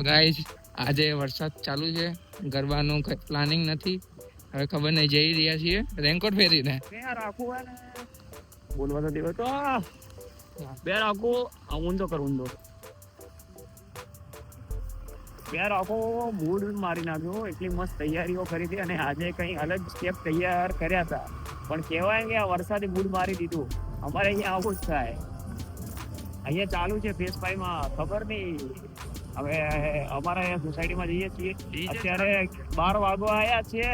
Guys આજે વરસાદ ચાલુ છે, ગરબાનું કઈ પ્લાનિંગ નથી, હવે ખબર નહીં, જઈ રહ્યા છીએ રેનકોટ પહેરીને. બોલવા તો દેવો તો બે રાખો ઊંધો કર ઊંધો બે રાખો મૂડ મારી નાખ્યો. એટલી મસ્ત તૈયારીઓ કરી હતી અને આજે કઈ અલગ સ્ટેપ તૈયાર કર્યા હતા, પણ કહેવાય કે આ વરસાદે મૂડ મારી દીધું. અમારે અહીંયા આવું જ થાય. અહીંયા ચાલુ છે ફેસ 5 માં, ખબર નહીં હવે અમારા અહીંયા સોસાયટીમાં જઈએ છીએ અત્યારે 12 વાગવા આવ્યા છીએ.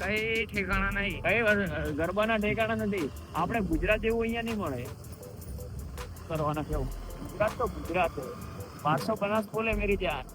કઈ ઠેકાણા નહીં, કઈ ગરબાના ઠેકાણા નથી. આપણે ગુજરાત જેવું અહીંયા નહીં મળે કરવાના કેવું. ગુજરાત તો ગુજરાત છે. 550 બોલે મેરી જાન.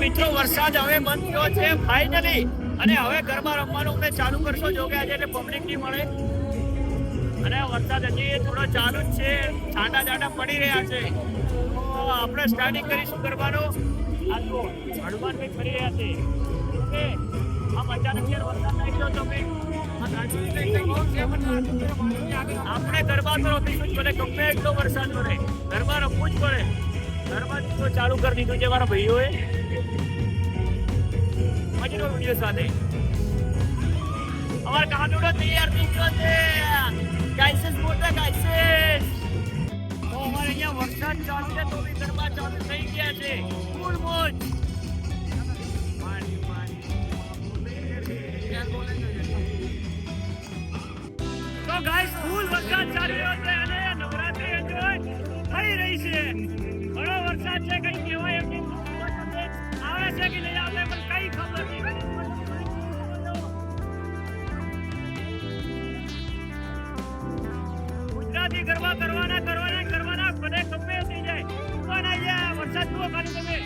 મિત્રો વરસાદ હવે બંધ થયો છે ફાઇનલી, અને હવે ગરબા રમવાનું અમે ચાલુ કરશો. જો કે આજે પબ્લિક નહીં મળે અને વરસાદ હજી થોડો ચાલુ જ છે, છાંટા છાંટા પડી રહ્યા છે. તો આપણે સ્ટાર્ટિંગ કરીશું ગરબાનો. આ તો હનુમાન ભાઈ કરી રહ્યા છે. ઓકે, આમ અચાનક વરસાદ આવી ગયો તમે આપણે ગરબા તો રમીશું જ પડે, ગમે એટલો વરસાદ પડે ગરબા રમવું જ પડે. ગરબા તો ચાલુ કરી દીધું છે મારા ભાઈઓએ મજનો વિડીયો સાથે. અમારા કાનુડો તૈયાર થઈ ગયો છે. ગાઈસીસ મોટા ગાઈસીસ. તો અમારે અહીંયા વરસાદ ચાલુ છે તો બી ગરબા ચાલુ થઈ ગયા છે. ફૂલ મોજ. તો ગાઈસ ફૂલ વરસાદ ચાલી રહ્યો છે અને નવરાત્રી એન્જોય થઈ રહી છે. ઘણો વરસાદ છે, કઈ કહેવાય એમ નહીં. આવે છે કે નહીં આવે પણ કઈ ખબર નહીં. ગુજરાતી ગરબા કરવાના બધે ગમે થઈ જાય. પણ અહીંયા વરસાદ જુઓ ખાલી તમે.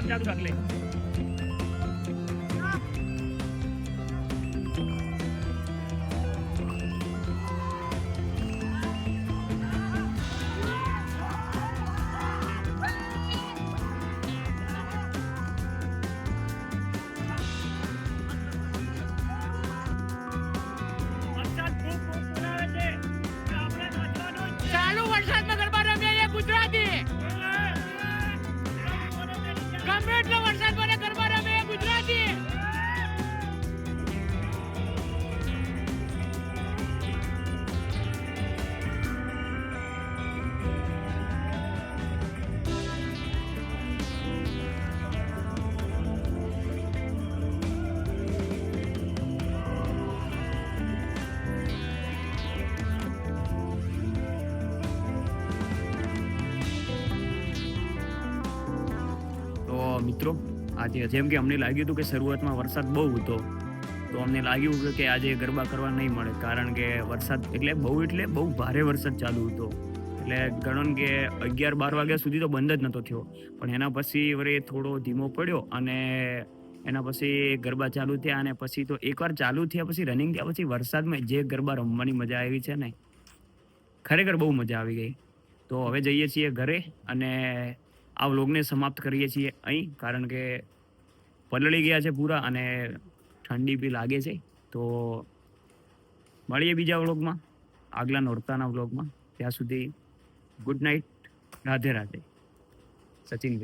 ચાલુ રાખ લે. ચાલુ વરસાદમાં ગરબા રમીએ ગુજરાતી. ગમે એટલો વરસાદ પડે ગરબા રમે ગુજરાતી. મિત્રો આજે જેમ કે અમને લાગ્યું હતું કે શરૂઆતમાં વરસાદ બહુ હતો, તો અમને લાગ્યું કે આજે ગરબા કરવા નહીં મળે, કારણ કે વરસાદ એટલે બહુ ભારે વરસાદ ચાલુ હતો. એટલે ગણો કે 11-12 વાગ્યા સુધી તો બંધ જ નહોતો થયો, પણ એના પછી વરે થોડો ધીમો પડ્યો અને એના પછી ગરબા ચાલુ થયા. અને પછી તો એકવાર ચાલુ થયા પછી રનિંગ થયા પછી વરસાદમાં જે ગરબા રમવાની મજા આવી છે ને, ખરેખર બહુ મજા આવી ગઈ. તો હવે જઈએ છીએ ઘરે અને આ વ્લોગને સમાપ્ત કરીએ છીએ અહીં, કારણ કે પલળી ગયા છે પૂરા અને ઠંડી બી લાગે છે. તો મળીએ બીજા વ્લોગમાં, આગલા નોરતાના વ્લોગમાં. ત્યાં સુધી ગુડ નાઇટ, રાધે રાધે. સચિન.